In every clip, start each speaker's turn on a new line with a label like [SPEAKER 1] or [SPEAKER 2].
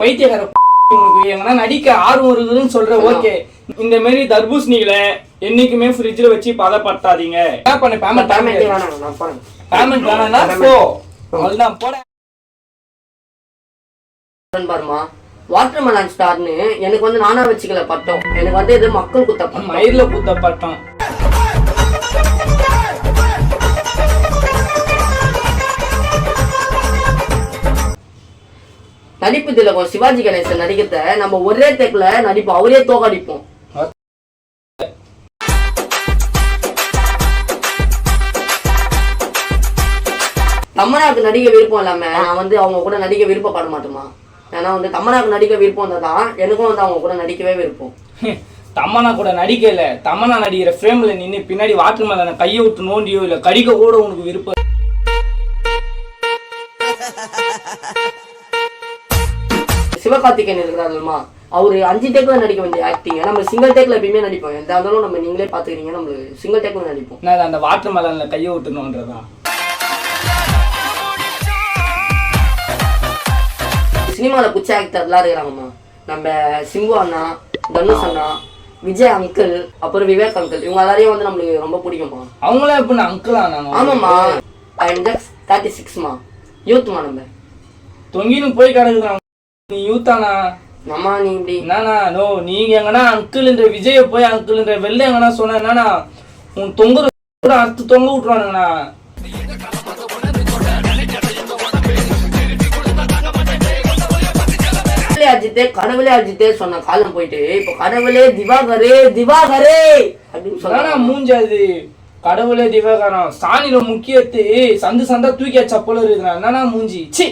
[SPEAKER 1] பைத்தியக்கார உங்களுக்கு எங்கன்னா நடிக்க ஆர்வம் இருக்குதுன்னு சொல்ற. ஓகே, இந்த மாதிரி தர்பூசணிகளை என்னைக்குமே ஃப்ரிட்ஜ்ல வச்சு பதப்படுத்தாதீங்க. என்ன பண்ண பேமெண்ட் வேணாம்னா போ, அவ்வளவுதான் போட.
[SPEAKER 2] பாருமா, வாட்டர்மெலன் ஸ்டார்னு எனக்கு வந்து நானா வச்சுக்கல பட்டம், எனக்கு வந்து இது மக்கள் குத்த
[SPEAKER 1] மயிர்ல குத்த பட்டம்.
[SPEAKER 2] நடிப்பு திலகம் சிவாஜி கணேசன் நடிக்கிறத நம்ம ஒரே டேக்ல நடிப்போம், அவரே தோக்கடிப்போம். தமனாக்கு நடிக்க விருப்பம் இல்லாம நான் வந்து அவங்க கூட நடிக்க விருப்பப்பட மாட்டோமா? ஏன்னா வந்து தமனாக்கு நடிக்க விருப்பம் தான் எனக்கும் வந்து அவங்க கூட நடிக்கவே விருப்பம்.
[SPEAKER 1] தமனா கூட நடிக்கல, தமனா நடிக்கிற ஃப்ரேம்ல நின்று பின்னாடி வாட்டர்மெலனை கையை விட்டு நோண்டியோ இல்ல கடிக்க கூட உனக்கு விருப்பம்.
[SPEAKER 2] சிவகார்த்திகேயன் இருக்கிறாருமா, அவரு 5 டேக்ல நடிக்க வேண்டிய ஆக்டிங் நம்ம சிங்கிள் டேக்ல எப்பயுமே நடிப்போம். எந்த இருந்தாலும் நம்ம நீங்களே பாத்துக்கிறீங்க, நம்ம சிங்கிள் டேக்ல நடிப்போம்.
[SPEAKER 1] நான் அந்த வாட்டர்மெலன்ல கையை விட்டுணும்ன்றதா?
[SPEAKER 2] சினிமால புச்ச ஆக்டர்லாம் இருக்கிறாங்கம்மா. நம்ம சிம்பு அண்ணா, தனுஷ் அண்ணா, விஜய் அங்கிள், அப்புறம் விவேக் அங்கிள், இவங்க எல்லாரையும் வந்து நம்மளுக்கு ரொம்ப பிடிக்கும்மா.
[SPEAKER 1] அவங்களாம் எப்படின்னு அங்கிள் ஆனாங்க?
[SPEAKER 2] ஆமாம்மா, 36மா, யூத்மா. நம்ம
[SPEAKER 1] தொங்கின்னு போய் கிடக்குறாங்க. நீ யூத்தானா?
[SPEAKER 2] நம்ம நீ இப்படி
[SPEAKER 1] என்னண்ணா? நோ, நீங்க எங்கன்னா அங்கிள்ன்ற விஜய போய் அங்கிள்ன்ற வெளில எங்கன்னா சொன்ன என்னன்னா உன் தொங்குற அறுத்து தொங்க விட்டுருவானுங்கண்ணா.
[SPEAKER 2] அஜித்தே கடவுளே அஜித்தே சொன்ன காலம் போயிட்டு இப்ப கடவுளே திவாகரே திவாகரே அப்படின்னு சொன்னா
[SPEAKER 1] மூஞ்சாது. கடவுளே திவாகரம் சாணியில முக்கியத்து சந்து சந்தா தூக்கியா சப்பல இருக்குறா. என்னன்னா மூஞ்சி சி.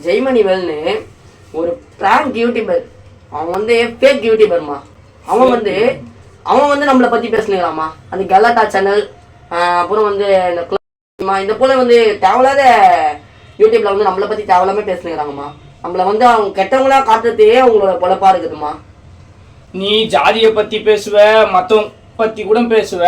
[SPEAKER 1] ஜெய்மணிவேல்னு ஒரு பிராங்க் யூடியூபர், அவன் வந்து ஃபேக் யூடியூபர்மா. அவன் வந்து நம்மளை பத்தி பேசுனுங்களாமா. அந்த கலாட்டா சேனல், அப்புறம் வந்து இந்த போல வந்து தேவையில்லாத யூடியூப்ல வந்து நம்மளை பத்தி தேவையில்லாம பேசுனுங்கிறாங்கம்மா. நம்மள வந்து அவங்க கெட்டவங்களா காட்டுறதே அவங்களோட பொழப்பா இருக்குதுமா. நீ ஜாதியை பத்தி பேசுவ, மத்தவங்க பத்தி கூட பேசுவ.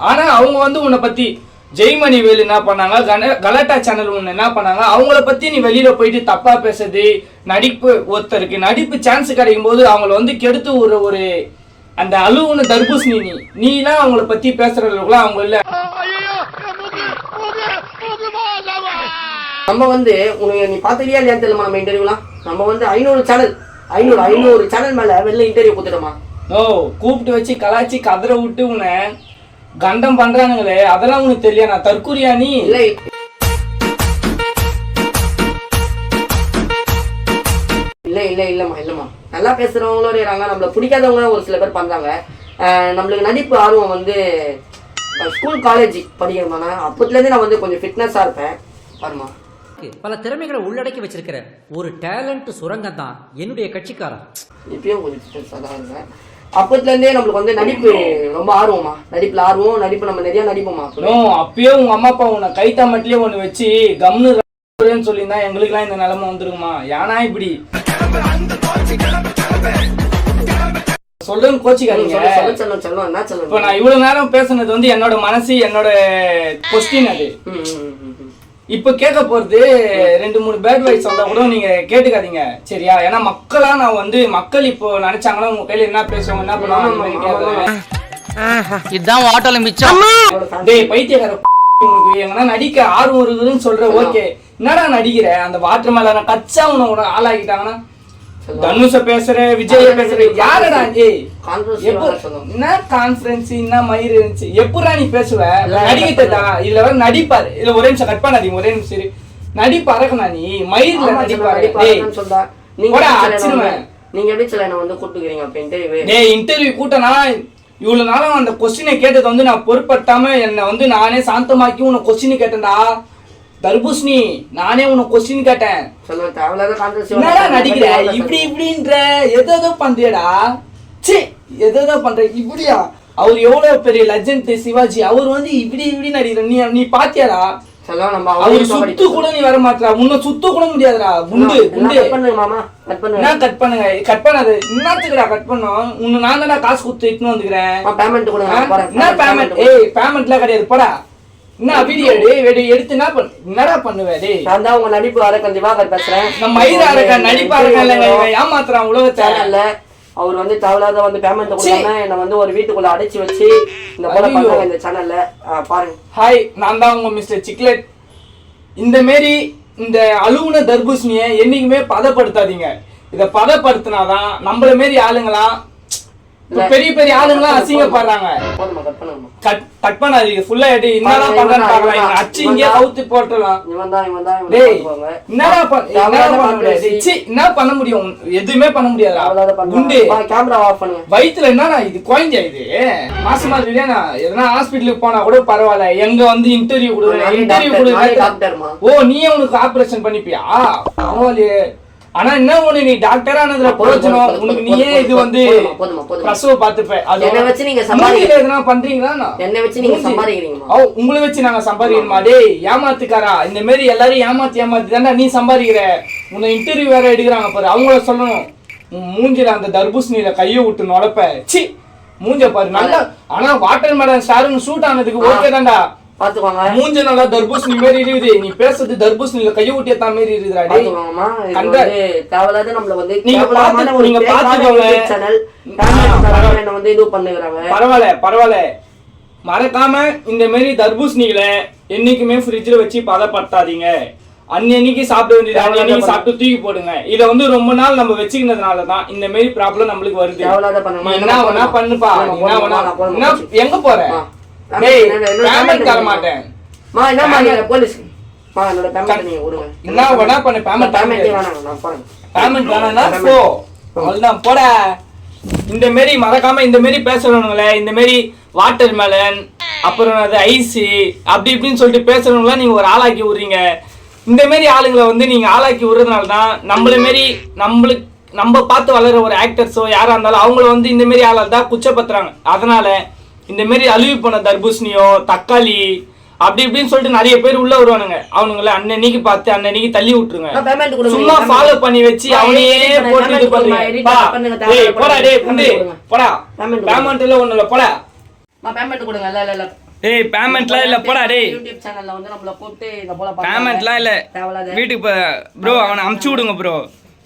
[SPEAKER 1] ஆனா அவங்க வந்து உன்னை பத்தி ஜெய்மணிவேல் என்ன பண்ணாங்க, கலாட்டா சேனல் ஒன்று என்ன பண்ணாங்க, அவங்கள பத்தி நீ வெளியில போயிட்டு தப்பா பேசுறது. நடிப்பு ஒருத்தருக்கு நடிப்பு சான்ஸ் கிடைக்கும் போது அவங்கள வந்து கெடுத்து ஒரு அந்த அழுவுன்னு தர்பூசணி நீலாம் அவங்கள பத்தி பேசுறதுக்குலாம் அவங்க இல்ல.
[SPEAKER 2] நம்ம வந்து உனக்கு நீ பாத்துக்கியா இல்லையா தெரியல, நம்ம இன்டர்வியூலாம் நம்ம வந்து 500 சேனல் மேல வெளில இன்டர்வியூ கொடுத்துட்டோமா.
[SPEAKER 1] ஓ, கூப்பிட்டு வச்சு கலாச்சி கதற விட்டு உன்னை கண்டம் பண்றானுங்களே, அதெல்லாம் உனக்கு தெரியல. நான் தற்கூரியா நீ?
[SPEAKER 2] இல்லை இல்ல இல்ல இல்லம்மா, நல்லா பேசுறவங்களும் இருக்காங்க, நம்மள பிடிக்காதவங்க ஒரு சில பேர் பண்றாங்க. நம்மளுக்கு நடிப்பு ஆர்வம் வந்து ஸ்கூல் காலேஜ் படிக்கிறோம்னா அப்பத்துல இருந்தே நான் வந்து கொஞ்சம் ஃபிட்னஸா இருப்பேன். பாருமா,
[SPEAKER 3] பல திறமைகளை உள்ளடக்கி வச்சிருக்கிற ஒரு டேலண்ட் சுரங்கம் தான் என்னுடைய கட்சிக்காரன்.
[SPEAKER 2] இப்பயும் கொஞ்சம் ஃபிட்னஸா தான் இருந்தேன். அப்பத்துல இருந்தே நம்மளுக்கு வந்து நடிப்பு ரொம்ப ஆர்வமா, நடிப்புல ஆர்வம், நடிப்பு நம்ம நிறைய நடிப்போமா.
[SPEAKER 1] அப்பயே உங்க அம்மா அப்பா உன்னை கைத்தா மட்டும் ஒண்ணு வச்சு கம்னு சொல்லியிருந்தா எங்களுக்குலாம் இந்த நிலைமை வந்துருக்குமா? ஏன்னா இப்படி சொல்றேன்னு கோச்சிக்காதீங்க. இப்ப நான் இவ்வளவு நேரம் பேசுனது வந்து என்னோட மனசு, என்னோட கொஸ்டின். அது இப்ப கேட்க போறது 2-3 பேட் வைஸ் வந்தா கூட நீங்க கேட்டுக்காதீங்க, சரியா? ஏன்னா மக்களா நான் வந்து மக்கள் இப்போ நினைச்சாங்கன்னா உங்க கையில என்ன பேசுவாங்க, என்ன பண்ணுவாங்க.
[SPEAKER 3] இதுதான் ஆட்டோல மிச்சம்.
[SPEAKER 1] டேய் பைத்தியக்கார, உனக்கு எங்கன்னா நடிக்க ஆர்வம் இருக்குதுன்னு சொல்ற. ஓகே, என்னடா நடிக்கிற? அந்த வாட்டர்மெலனை கச்சா உன ஆளாக்கிட்டாங்கன்னா தனுஷ பேசுற, விஜய பேசுற, யாரடா? என்ன கான்ஃபரன்ஸ், என்ன மயிர் இருந்துச்சு? எப்படா நீ பேசுவ? நடிக்கிட்டா இதுல வர நடிப்பாரு. இதுல ஒரே நிமிஷம் கட் பண்ணாதீங்க, ஒரே நிமிஷம் சரி. நடிப்பாருக்கா நீ மயிர்ல நடிப்பாரு.
[SPEAKER 2] நீங்க எப்படி சொல்ல வந்து கூப்பிட்டுக்கிறீங்க அப்ப இன்டர்வியூ?
[SPEAKER 1] டேய் இன்டர்வியூ கூட்டனா இவ்வளவு நாளும் அந்த கொஸ்டினை கேட்டது வந்து நான் பொருட்படுத்தாம என்னை வந்து நானே சாந்தமாக்கி உன்னை கொஸ்டின் கேட்டேன்டா. தர்பூசணி நானே உனக்கு கொஸ்டின் கேட்டேன். என்னடா நடிக்கிற இப்படி இப்படின்ற எதோ பண்றியடா? சி, எதோ பண்ற இப்படியா? அவர் எவ்வளவு பெரிய லெஜண்ட் சிவாஜி, அவர் வந்து இப்படி இப்படி நடிக்கிற. நீ பாத்தியாடா?
[SPEAKER 2] செல்லம் நம்ம
[SPEAKER 4] அவரு சுத்து கூட நீ வர மாட்டா, உன்னை சுத்த கூட முடியாதுடா. குண்டு குண்டு
[SPEAKER 2] கட் பண்ணுங்க மாமா, கட் பண்ணுங்க.
[SPEAKER 4] என்ன கட் பண்ணுங்க? கட் பண்ணாது. என்னத்துக்குடா கட் பண்ணோம்? உன்னை நான் தானே காசு கொடுத்து இட்டுன்னு வந்துக்கிறேன்.
[SPEAKER 2] பேமெண்ட் கொடுங்க.
[SPEAKER 4] என்ன பேமெண்ட்? பேமெண்ட்லாம் கிடையாது போடா. என்ன வீடியோ எடுத்து என்ன பண்ண என்னடா பண்ணுவே? டேய்
[SPEAKER 2] நான் தான் உங்க நடிப்பு அரக்கன் திவாகர் பேசுறேன்.
[SPEAKER 4] நம்ம மயிரா இருக்க நடிப்பா இருக்கல ஏமாத்துறான் உலகத்தை.
[SPEAKER 2] சேனல்ல அவர் வந்து தேவையில்லாத வந்து பேமெண்ட் கொடுக்காம என்ன வந்து ஒரு வீட்டுக்குள்ள அடைச்சு வச்சு இந்த போல பண்றாங்க இந்த சேனல்ல. பாருங்க.
[SPEAKER 4] ஹாய், நான் தான் உங்க மிஸ்டர் சிக்லெட். இந்த மாரி இந்த அழுவுன தர்பூசணியை என்னைக்குமே பதப்படுத்தாதீங்க. இதை பதப்படுத்தினாதான் நம்மள மாரி ஆளுங்களாம் பெரிய பெரிய ஆளுங்களாம் அசிங்கப்படுறாங்க.
[SPEAKER 2] போதுமா, கட் பண்ணுங்க.
[SPEAKER 4] கட் பண்ணாதீங்க. ஃபுல்லா எடி என்னடா பண்றான்னு பார்க்கலாம். அச்சு இங்கே கவுத்து போட்டுறலாம்.
[SPEAKER 2] இவன் தான்
[SPEAKER 4] டேய் என்னடா பண்ண சி என்ன பண்ண முடியும்? எதுவுமே பண்ண முடியாதுடா. குண்டு
[SPEAKER 2] கேமரா ஆஃப் பண்ணுங்க.
[SPEAKER 4] வயித்துல என்னடா இது குழந்தை? இது மாசமா இல்லையா? எதனா ஹாஸ்பிட்டலுக்கு போனா கூட பரவாயில்ல. எங்க வந்து இன்டர்வியூ கொடுக்குறேன், இன்டர்வியூ கொடுக்குறேன்.
[SPEAKER 2] டாக்டர்மா.
[SPEAKER 4] ஓ நீயே உனக்கு ஆபரேஷன் பண்ணிப்பியா? ஆனா என்ன ஒண்ணு, நீ டாக்டர் ஆனதுல பிரயோஜனம் உனக்கு. நீயே இது வந்து பிரசவ பாத்துப்ப. அது
[SPEAKER 2] என்ன வச்சு நீங்க சம்பாதிக்கிறீங்க?
[SPEAKER 4] எதனா பண்றீங்களா?
[SPEAKER 2] என்ன வச்சு நீங்க சம்பாதிக்கிறீங்க?
[SPEAKER 4] உங்களை வச்சு நாங்க சம்பாதிக்கணுமா? டேய் ஏமாத்துக்காரா, இந்த மாதிரி எல்லாரும் ஏமாத்தி தாண்டா நீ சம்பாதிக்கிற. உன்னை இன்டர்வியூ வேற எடுக்கிறாங்க பாரு, அவங்கள சொல்லணும். மூஞ்சில அந்த தர்பூசணியில கையை விட்டு நுழைப்ப. சி மூஞ்ச பாரு நல்லா. ஆனா வாட்டர் மேலன் ஸ்டார்னு ஷூட் ஆனதுக்கு ஓகே தான்டா.
[SPEAKER 2] பாத்துக்கோங்க.
[SPEAKER 4] மூஞ்ச நல்லா தர்பூசணி மாதிரி இருக்குது. நீ பேசுறது தர்பூசணியில கைய ஊட்டி ஏத்த மாதிரி இருக்குடா. டேய்
[SPEAKER 2] தேவலாத நம்மள வந்து
[SPEAKER 4] நீங்க பாத்துக்கோங்க.
[SPEAKER 2] சேனல் என்ன வந்து இது பண்ணுகிறாங்க.
[SPEAKER 4] பரவாயில்ல மறக்காம இந்த மாதிரி தர்பூசணிகளை என்னைக்குமே ஃப்ரிட்ஜ்ல வச்சு பதப்படுத்தாதீங்க. அன்னைக்கு சாப்பிட வேண்டியது அன்னைக்கு சாப்பிட்டு தூக்கி போடுங்க. இத வந்து ரொம்ப நாள் நம்ம வச்சுக்கிறதுனால தான் இந்த மாதிரி ப்ராப்ளம் நம்மளுக்கு வருது. என்ன வேணா பண்ணுப்பா. எங்க போற? டேய் பேமெண்ட் தர மாட்டேன்.
[SPEAKER 2] மா என்ன மாட்டீங்க போலீஸ்? மா என்னோட பேமெண்ட் நீங்க கொடுங்க.
[SPEAKER 4] என்ன வேணா பண்ணு. பேமெண்ட்
[SPEAKER 2] வேணாம் நான் போறேன்.
[SPEAKER 4] பேமெண்ட் வேணாம்னா போ. அவ்வளவுதான் போடா. இந்த மாதிரி மறக்காம இந்த மாதிரி பேசுறவங்களே, இந்த மாதிரி வாட்டர் மெலன் அப்புறம் அது ஐஸ் அப்படி இப்படின்னு சொல்லிட்டு பேசுறவங்கள நீங்க ஒரு ஆளாக்கி விடுறீங்க. இந்த மாதிரி ஆளுங்களை வந்து நீங்க ஆளாக்கி விடுறதுனால தான் நம்ம பார்த்து வளர ஒரு ஆக்டர்ஸோ யாரா இருந்தாலும் அவங்கள வந்து இந்த மாதிரி ஆளால் தான் குச்சப்படுத்துறாங்க. அதனால இந்த மாதிரி அழுவி போன தர்பூசணியோ தக்காளி அப்படி இப்படின்னு சொல்லிட்டு நிறைய பேர் உள்ள வருவானுங்க. அவனுங்களை அன்னைக்கு பார்த்து அன்னைக்கு தள்ளி விட்டுருங்க. சும்மா ஃபாலோ பண்ணி வச்சு அவனையே போட்டு இது பண்ணுங்க. போடா டேய் குண்டு போடா. பேமெண்ட்ல ஒண்ணு இல்ல போடா.
[SPEAKER 2] பேமெண்ட் கொடுங்க. இல்ல
[SPEAKER 4] டேய் பேமெண்ட்லாம் இல்ல போடா. டேய்
[SPEAKER 2] யூடியூப் சேனல்ல வந்து நம்மள கூப்பிட்டு இந்த போல
[SPEAKER 4] பேமெண்ட்லாம் இல்ல. வீட்டுக்கு ப்ரோ அவனை அமுச்சு விடுங்க ப்ரோ.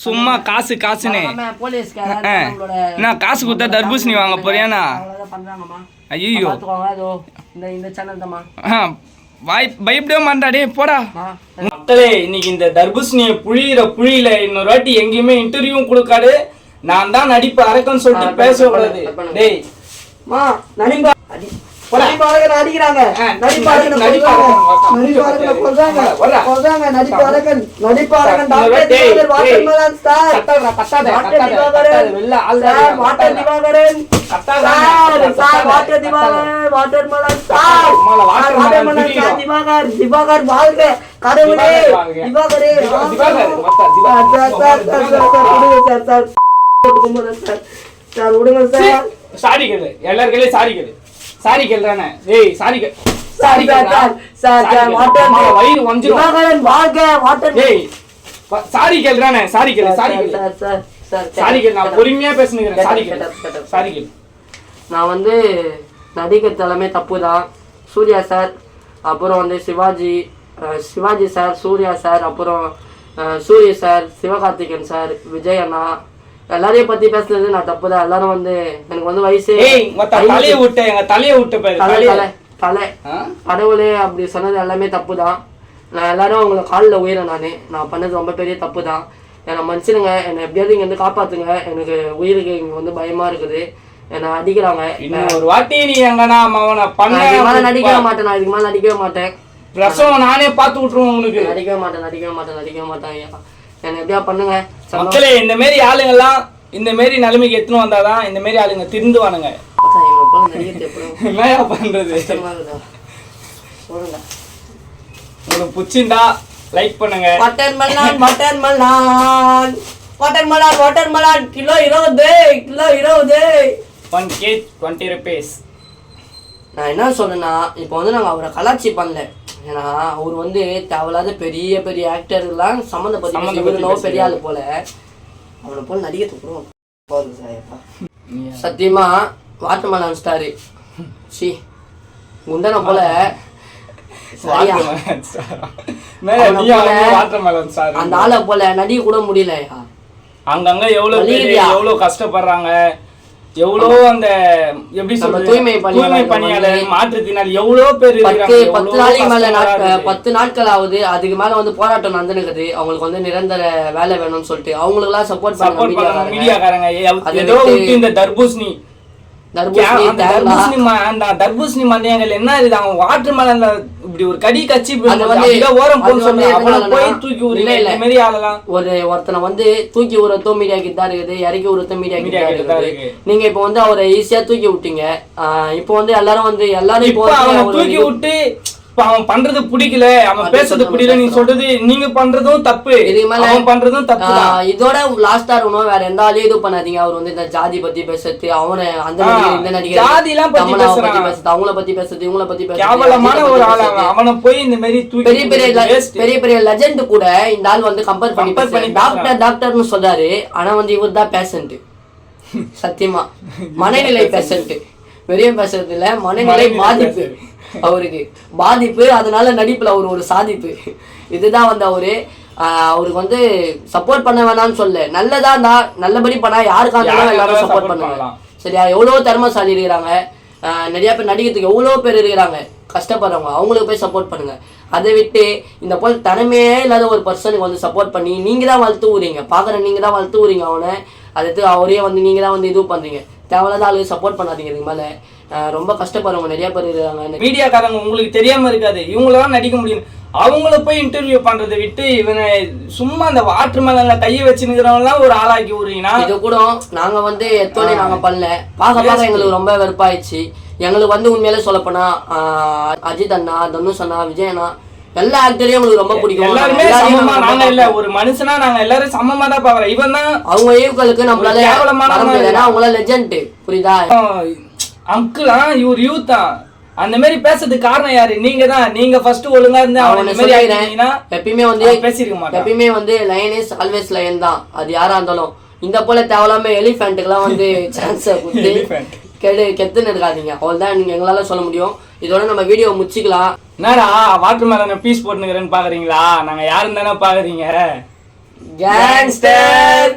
[SPEAKER 4] சும்மா காசுன்னு நான் காசு கொடுத்தா தர்பூசணி வாங்க போறியாண்ணா? ஐயோ
[SPEAKER 2] இந்த சேனல் தான்மா.
[SPEAKER 4] பயப்படவே மாட்டாடே போடா. மக்களே இன்னைக்கு இந்த தர்பூசணியை புழியில இன்னொரு வாட்டி எங்கேயுமே இன்டர்வியூ கொடுக்காது. நான் தான் நடிப்பு அரக்கன்னு சொல்லிட்டு பேசக்கூடாது. டேய்
[SPEAKER 2] மா நடிப்பா அடிக்கிறாங்க. திவாகர் வாழ்க கடவுளே. திவாகரே சார் விடுங்க சார்.
[SPEAKER 4] சாரி கேளு எல்லாருக்கையும் சாரி கேளு. சாரி கேள்றானே. ஏய் சாரி வயிறு வஞ்சிரும். ஏய் சாரி கேள்றானே. சாரி கேளு. நான் பொறுமையா பேசுனேன். சாரி கேளு.
[SPEAKER 2] நான் வந்து நடிகர் தலைமை தப்பு தான். சூர்யா சார் அப்புறம் வந்து சிவாஜி சார் சூர்யா சார் அப்புறம் சூரிய சார் சிவகார்த்திகேயன் சார் விஜய் அண்ணா எல்லாரையும் பத்தி பேசுனது நான் தப்பு தான். எல்லாரும் வந்து எனக்கு வந்து வயசு
[SPEAKER 4] தலையை விட்டு
[SPEAKER 2] தலை கடவுளே அப்படி சொன்னது எல்லாமே தப்பு தான். நான் எல்லாரும் அவங்களை காலில் உயிரை நான் பண்ணது ரொம்ப பெரிய தப்பு தான். என்னை மனுஷனுங்க. என்னை எப்படியாவது இங்க இருந்து காப்பாத்துங்க. எனக்கு உயிருக்கு இங்க வந்து பயமா இருக்குது. என்னை அடிக்கிறாங்க.
[SPEAKER 4] ஒரு வாட்டி நீ எங்கன்னா
[SPEAKER 2] நடிக்கவே மாட்டேன். நான் இதுக்கு மேலே நடிக்கவே மாட்டேன்.
[SPEAKER 4] பிரசவம் நானே பார்த்து விட்டுருவோம். உனக்கு
[SPEAKER 2] நடிக்கவே மாட்டேன். என்ன எப்படியா பண்ணுங்க
[SPEAKER 4] மக்களே. இந்த மாரி ஆளுங்கெல்லாம் இந்த மாரி நிலைமைக்கு எத்தனும் வந்தாதான் இந்த மாரி ஆளுங்க திருந்துவானுங்க. என்ன பண்றது? உங்களுக்கு பிடிச்சிருந்தா லைக் பண்ணுங்க.
[SPEAKER 2] Water Malan kilo 20
[SPEAKER 4] 1 kg 20 rupees.
[SPEAKER 2] நான் என்ன சொன்னேன்னா இப்போ வந்து நாங்கள் அவரை கலாச்சி பண்ணல. ஏன்னா அவர் வந்து தேவையில்லாத பெரிய பெரிய ஆக்டர்லாம் சம்மந்தப்பட்டு இவருனோ பெரிய ஆளு போல அவனை போல நடிக்கிறதுக்கு கூட போதும் சாயப்பா. சத்தியமா வாட்டர்மேலன் ஸ்டாரு சி முந்தன போல அந்த ஆளை போல நடிக்க கூட முடியலையா.
[SPEAKER 4] அங்கங்க எவ்வளவு எவ்வளவு கஷ்டப்படுறாங்க, எவ்வளோ அந்த எப்படி சொல்றது
[SPEAKER 2] தூய்மை
[SPEAKER 4] பணியாளர் மாற்றுத்திறனாளி எவ்வளவு பேர்
[SPEAKER 2] 10 நாளைக்கு மேல 10 நாட்கள் ஆகுது. அதுக்கு மேல வந்து போராட்டம் நடந்துருக்குது. அவங்களுக்கு வந்து நிரந்தர வேலை வேணும்னு சொல்லிட்டு அவங்களுக்கு எல்லாம் சப்போர்ட்
[SPEAKER 4] பண்ண மீடியாக்காரங்க. ஏதோ இந்த தர்பூசணி தர்பூசணி மண்டையங்கள் என்ன இருக்குது, அவங்க வாட்டர் மேலன்ல இப்படி ஒரு கடி கட்சி ஓரம் போய் தூக்கி ஒருத்தனை வந்து தூக்கி ஊரத்தோ மீடியா கிட்ட இருக்குது, இறக்கி ஊரத்தோ மீடியா கிட்ட இருக்குது. நீங்க இப்ப வந்து அவரை ஈஸியா தூக்கி விட்டீங்க. இப்ப வந்து எல்லாரும் இப்போ தூக்கி விட்டு அவன் பண்றது பிடிக்கல, அவன் பேசுறது பிடிக்கல, நீ சொல்றது நீங்க பண்றதும் தப்பு, அவன் பண்றதும் தப்பு.
[SPEAKER 2] இதோட லாஸ்டா இருக்கணும், வேற எந்த ஆளையும் இது பண்ணாதீங்க. அவர் வந்து இந்த ஜாதி பத்தி பேசுறது, அவனை அந்த இந்த நடிகர்
[SPEAKER 4] ஜாதி எல்லாம் பத்தி
[SPEAKER 2] பேசுறது, அவங்கள பத்தி பேசுறது, இவங்கள பத்தி பேசுறது,
[SPEAKER 4] கேவலமான ஒரு ஆள். அவனை போய் இந்த மாதிரி
[SPEAKER 2] பெரிய பெரிய பெரிய லெஜெண்ட் கூட இந்த ஆள் வந்து கம்பேர் பண்ணி டாக்டர்னு சொல்றாரு. ஆனா வந்து இவர் தான் பேஷண்ட். சத்தியமா மனநிலை பேஷண்ட், பெரிய பேசுறது இல்ல, மனநிலை பாதிப்பு அவருக்கு பாதிப்பு. அதனால நடிப்புல அவர் ஒரு சாதிப்பு. இதுதான் வந்து அவருக்கு வந்து சப்போர்ட் பண்ண வேணாம்னு சொல்ல, நல்லதா இருந்தா நல்லபடி பண்ணா யாருக்கா இருந்தாலும் எல்லாரும் சப்போர்ட் பண்ணுவாங்க. சரியா? எவ்வளவு திறமைசாலி இருக்கிறாங்க, நிறைய பேர் நடிக்கிறதுக்கு எவ்வளவு பேர் இருக்கிறாங்க கஷ்டப்படுறவங்க, அவங்களுக்கு போய் சப்போர்ட் பண்ணுங்க. அதை விட்டு இந்த போல் திறமையே இல்லாத ஒரு பர்சனுக்கு வந்து சப்போர்ட் பண்ணி நீங்க தான் வளர்த்து ஊறீங்க, பாக்குற நீங்க தான் வளர்த்து ஊறீங்க அவனை. அதுக்கு அவரே வந்து நீங்க தான் வந்து இது பண்றீங்க. தேவையில்லாத ஆளுக்கு சப்போர்ட் பண்ணாதீங்க. இதுக்கு மேல ரொம்ப கஷ்டப்படுறவங்க நிறைய பேர் இருக்காங்க.
[SPEAKER 4] மீடியாக்காரங்க உங்களுக்கு தெரியாம இருக்காது, இவங்களதான் நடிக்க முடியும். அவங்கள போய் இன்டர்வியூ பண்றதை விட்டு இவனை சும்மா அந்த வாட்டர் மேல கையை வச்சுருக்கிறவங்கலாம் ஒரு ஆளாக்கி விடுறீங்கன்னா,
[SPEAKER 2] இது கூட நாங்க வந்து எத்தோடய நாங்க பண்ணல. பார்க்க எங்களுக்கு ரொம்ப வெறுப்பாயிடுச்சு. எங்களுக்கு வந்து உண்மையிலே சொல்லப்போனா அஜித் அண்ணா, தனுஷ் அண்ணா, விஜய் அண்ணா, எல்லா ஆக்டரையும் உங்களுக்கு ரொம்ப பிடிக்கும்.
[SPEAKER 4] எல்லாருமே சமமா, நாங்க இல்ல ஒரு மனுஷனா நாங்க எல்லாரும் சமமா தான் பாக்குறோம். இவன் தான்
[SPEAKER 2] அவங்க ஈவுகளுக்கு நம்மளால அவங்களால லெஜெண்ட். புரியுதா?
[SPEAKER 4] அங்கிளா இவர் யூத் தான். அந்த மாதிரி பேசுறதுக்கு காரணம் யாரு? நீங்க தான். நீங்க ஃபர்ஸ்ட் ஒழுங்கா இருந்து
[SPEAKER 2] எப்பயுமே வந்து
[SPEAKER 4] பேசிருக்க மாட்டேன்.
[SPEAKER 2] எப்பயுமே வந்து லைன் இஸ் ஆல்வேஸ் லைன் தான். அது யாரா இருந்தாலும் இந்த போல தேவலாம எலிஃபென்ட்டுக்கெல்லாம் வந்து சான்ஸ் கொடுத்து கெத்துன்னு இருக்காதீங்க. அவ்வளவுதான் நீங்க எங்களால சொல்ல முடியும். இதோட நம்ம வீடியோ முடிச்சுக்கலாம்.
[SPEAKER 4] என்னடா வாட்டர் மேல பீஸ் போட்டுக்கிறேன்னு பாக்குறீங்களா? நாங்க யாருன்னு தானே பாக்குறீங்க.
[SPEAKER 2] கேங்ஸ்டர்.